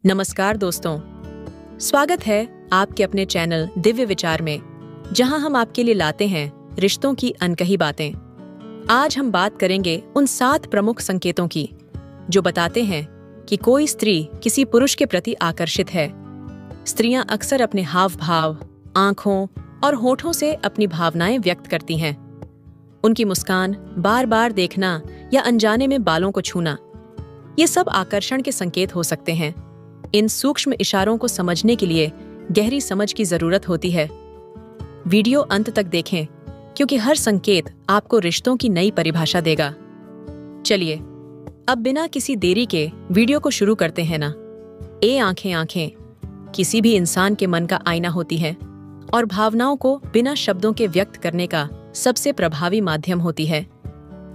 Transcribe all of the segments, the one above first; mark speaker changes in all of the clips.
Speaker 1: नमस्कार दोस्तों, स्वागत है आपके अपने चैनल दिव्य विचार में, जहां हम आपके लिए लाते हैं रिश्तों की अनकही बातें। आज हम बात करेंगे उन 7 प्रमुख संकेतों की जो बताते हैं कि कोई स्त्री किसी पुरुष के प्रति आकर्षित है। स्त्रियां अक्सर अपने हाव भाव, आंखों और होठों से अपनी भावनाएं व्यक्त करती हैं। उनकी मुस्कान, बार बार देखना या अनजाने में बालों को छूना, ये सब आकर्षण के संकेत हो सकते हैं। इन सूक्ष्म इशारों को समझने के लिए गहरी समझ की जरूरत होती है। वीडियो अंत तक देखें, क्योंकि हर संकेत आपको रिश्तों की नई परिभाषा देगा। चलिए अब बिना किसी देरी के वीडियो को शुरू करते हैं ना। आंखें किसी भी इंसान के मन का आईना होती हैं और भावनाओं को बिना शब्दों के व्यक्त करने का सबसे प्रभावी माध्यम होती है।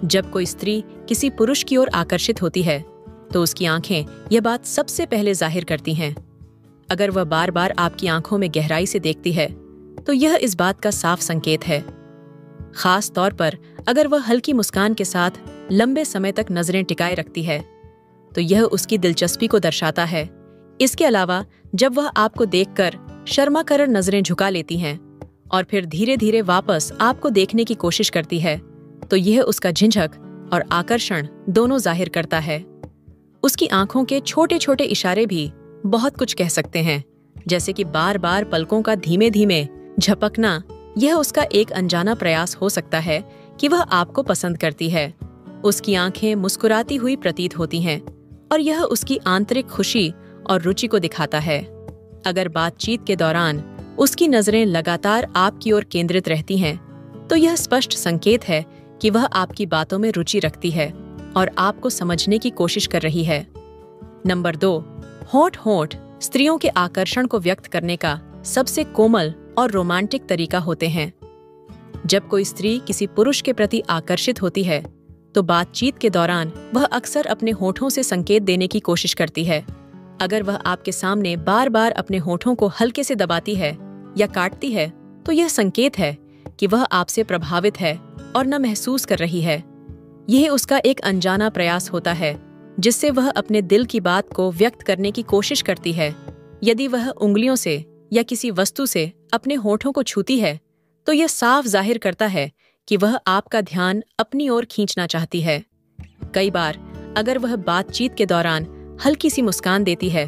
Speaker 1: जब कोई स्त्री किसी पुरुष की ओर आकर्षित होती है तो उसकी आंखें यह बात सबसे पहले जाहिर करती हैं। अगर वह बार बार आपकी आंखों में गहराई से देखती है तो यह इस बात का साफ संकेत है। खास तौर पर अगर वह हल्की मुस्कान के साथ लंबे समय तक नजरें टिकाए रखती है तो यह उसकी दिलचस्पी को दर्शाता है। इसके अलावा जब वह आपको देखकर शर्मा कर नजरें झुका लेती हैं और फिर धीरे धीरे वापस आपको देखने की कोशिश करती है तो यह उसका झिझक और आकर्षण दोनों जाहिर करता है। उसकी आंखों के छोटे छोटे इशारे भी बहुत कुछ कह सकते हैं, जैसे कि बार बार पलकों का धीमे धीमे झपकना। यह उसका एक अनजाना प्रयास हो सकता है कि वह आपको पसंद करती है। उसकी आंखें मुस्कुराती हुई प्रतीत होती हैं और यह उसकी आंतरिक खुशी और रुचि को दिखाता है। अगर बातचीत के दौरान उसकी नजरें लगातार आपकी ओर केंद्रित रहती हैं तो यह स्पष्ट संकेत है कि वह आपकी बातों में रुचि रखती है और आपको समझने की कोशिश कर रही है। नंबर 2, होठ स्त्रियों के आकर्षण को व्यक्त करने का सबसे कोमल और रोमांटिक तरीका होते हैं। जब कोई स्त्री किसी पुरुष के प्रति आकर्षित होती है तो बातचीत के दौरान वह अक्सर अपने होठों से संकेत देने की कोशिश करती है। अगर वह आपके सामने बार बार अपने होठों को हल्के से दबाती है या काटती है तो यह संकेत है कि वह आपसे प्रभावित है और न महसूस कर रही है। यह उसका एक अनजाना प्रयास होता है जिससे वह अपने दिल की बात को व्यक्त करने की कोशिश करती है। यदि वह उंगलियों से या किसी वस्तु से अपने होठों को छूती है तो यह साफ जाहिर करता है कि वह आपका ध्यान अपनी ओर खींचना चाहती है। कई बार अगर वह बातचीत के दौरान हल्की सी मुस्कान देती है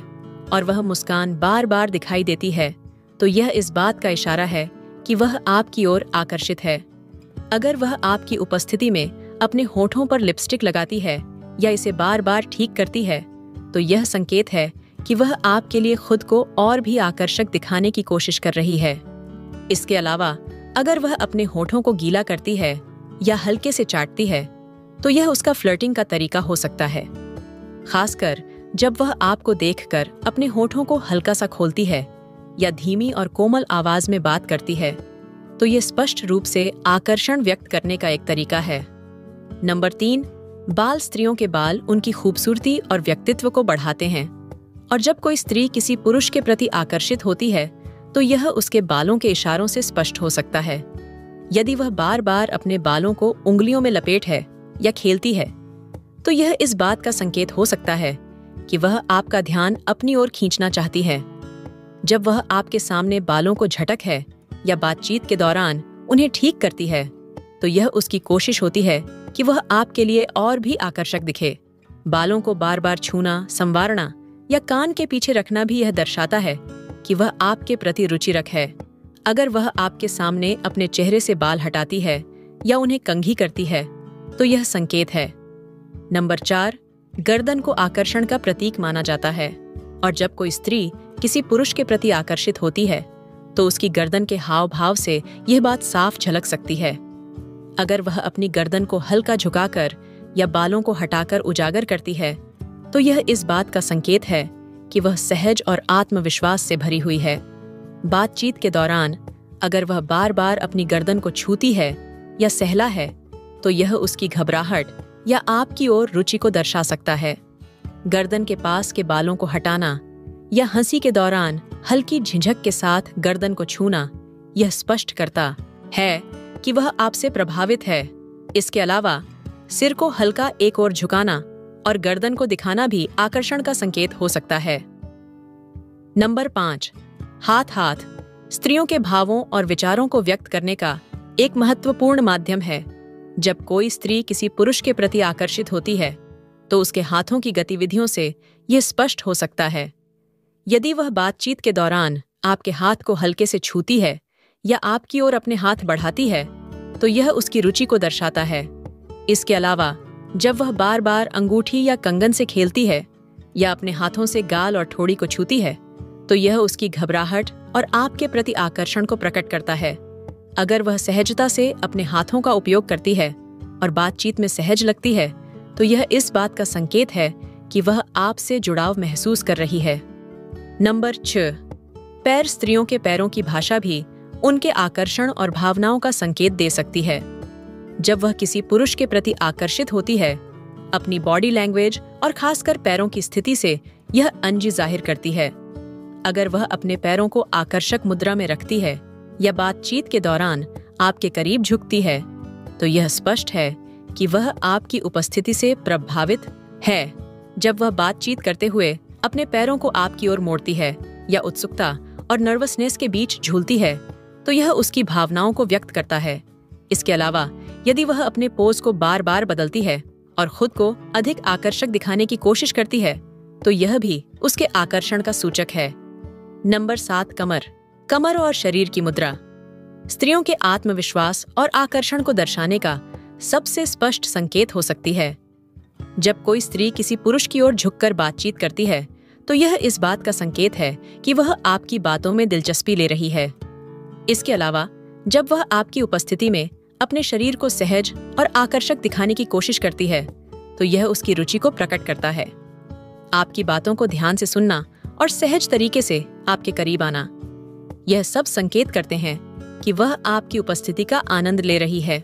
Speaker 1: और वह मुस्कान बार बार दिखाई देती है तो यह इस बात का इशारा है कि वह आपकी ओर आकर्षित है। अगर वह आपकी उपस्थिति में अपने होठों पर लिपस्टिक लगाती है या इसे बार बार ठीक करती है तो यह संकेत है कि वह आपके लिए खुद को और भी आकर्षक दिखाने की कोशिश कर रही है। इसके अलावा अगर वह अपने होठों को गीला करती है या हल्के से चाटती है तो यह उसका फ्लर्टिंग का तरीका हो सकता है। खासकर जब वह आपको देखकर अपने होठों को हल्का सा खोलती है या धीमी और कोमल आवाज में बात करती है तो यह स्पष्ट रूप से आकर्षण व्यक्त करने का एक तरीका है। नंबर 3, बाल स्त्रियों के बाल उनकी खूबसूरती और व्यक्तित्व को बढ़ाते हैं और जब कोई स्त्री किसी पुरुष के प्रति आकर्षित होती है तो यह उसके बालों के इशारों से स्पष्ट हो सकता है। यदि वह बार बार अपने बालों को उंगलियों में लपेट है या खेलती है तो यह इस बात का संकेत हो सकता है कि वह आपका ध्यान अपनी ओर खींचना चाहती है। जब वह आपके सामने बालों को झटक है या बातचीत के दौरान उन्हें ठीक करती है तो यह उसकी कोशिश होती है कि वह आपके लिए और भी आकर्षक दिखे। बालों को बार बार छूना, संवारना या कान के पीछे रखना भी यह दर्शाता है कि वह आपके प्रति रुचिरत है। अगर वह आपके सामने अपने चेहरे से बाल हटाती है या उन्हें कंघी करती है तो यह संकेत है। नंबर 4, गर्दन को आकर्षण का प्रतीक माना जाता है और जब कोई स्त्री किसी पुरुष के प्रति आकर्षित होती है तो उसकी गर्दन के हाव भाव से यह बात साफ झलक सकती है। अगर वह अपनी गर्दन को हल्का झुकाकर या बालों को हटाकर उजागर करती है तो यह इस बात का संकेत है कि वह सहज और आत्मविश्वास से भरी हुई है। बातचीत के दौरान अगर वह बार बार अपनी गर्दन को छूती है या सहला है तो यह उसकी घबराहट या आपकी ओर रुचि को दर्शा सकता है। गर्दन के पास के बालों को हटाना या हंसी के दौरान हल्की झिझक के साथ गर्दन को छूना यह स्पष्ट करता है कि वह आपसे प्रभावित है। इसके अलावा सिर को हल्का एक ओर झुकाना और गर्दन को दिखाना भी आकर्षण का संकेत हो सकता है। नंबर 5, हाथ स्त्रियों के भावों और विचारों को व्यक्त करने का एक महत्वपूर्ण माध्यम है। जब कोई स्त्री किसी पुरुष के प्रति आकर्षित होती है तो उसके हाथों की गतिविधियों से यह स्पष्ट हो सकता है। यदि वह बातचीत के दौरान आपके हाथ को हल्के से छूती है या आपकी ओर अपने हाथ बढ़ाती है तो यह उसकी रुचि को दर्शाता है। इसके अलावा जब वह बार बार अंगूठी या कंगन से खेलती है या अपने हाथों से गाल और ठोड़ी को छूती है तो यह उसकी घबराहट और आपके प्रति आकर्षण को प्रकट करता है। अगर वह सहजता से अपने हाथों का उपयोग करती है और बातचीत में सहज लगती है तो यह इस बात का संकेत है कि वह आपसे जुड़ाव महसूस कर रही है। नंबर 6, पैर स्त्रियों के पैरों की भाषा भी उनके आकर्षण और भावनाओं का संकेत दे सकती है। जब वह किसी पुरुष के प्रति आकर्षित होती है, अपनी बॉडी लैंग्वेज और खासकर पैरों की स्थिति से यह अंजी जाहिर करती है। अगर वह अपने पैरों को आकर्षक मुद्रा में रखती है या बातचीत के दौरान आपके करीब झुकती है तो यह स्पष्ट है कि वह आपकी उपस्थिति से प्रभावित है। जब वह बातचीत करते हुए अपने पैरों को आपकी ओर मोड़ती है या उत्सुकता और नर्वसनेस के बीच झूलती है तो यह उसकी भावनाओं को व्यक्त करता है। इसके अलावा यदि वह अपने पोज को बार बार बदलती है और खुद को अधिक आकर्षक दिखाने की कोशिश करती है तो यह भी उसके आकर्षण का सूचक है। नंबर 7, कमर और शरीर की मुद्रा स्त्रियों के आत्मविश्वास और आकर्षण को दर्शाने का सबसे स्पष्ट संकेत हो सकती है। जब कोई स्त्री किसी पुरुष की ओर झुककर बातचीत करती है तो यह इस बात का संकेत है कि वह आपकी बातों में दिलचस्पी ले रही है। इसके अलावा जब वह आपकी उपस्थिति में अपने शरीर को सहज और आकर्षक दिखाने की कोशिश करती है तो यह उसकी रुचि को प्रकट करता है। आपकी बातों को ध्यान से सुनना और सहज तरीके से आपके करीब आना, यह सब संकेत करते हैं कि वह आपकी उपस्थिति का आनंद ले रही है।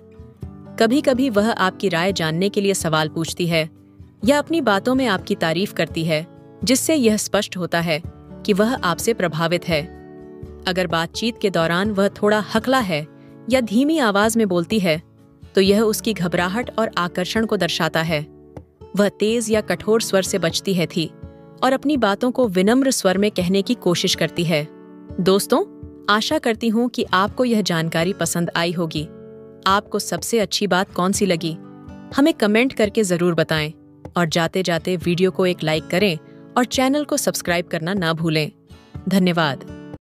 Speaker 1: कभी कभी वह आपकी राय जानने के लिए सवाल पूछती है या अपनी बातों में आपकी तारीफ करती है, जिससे यह स्पष्ट होता है कि वह आपसे प्रभावित है। अगर बातचीत के दौरान वह थोड़ा हकला है या धीमी आवाज में बोलती है तो यह उसकी घबराहट और आकर्षण को दर्शाता है। वह तेज या कठोर स्वर से बचती है थी और अपनी बातों को विनम्र स्वर में कहने की कोशिश करती है। दोस्तों, आशा करती हूँ कि आपको यह जानकारी पसंद आई होगी। आपको सबसे अच्छी बात कौन सी लगी, हमें कमेंट करके जरूर बताएं और जाते जाते वीडियो को एक लाइक करें और चैनल को सब्सक्राइब करना ना भूलें। धन्यवाद।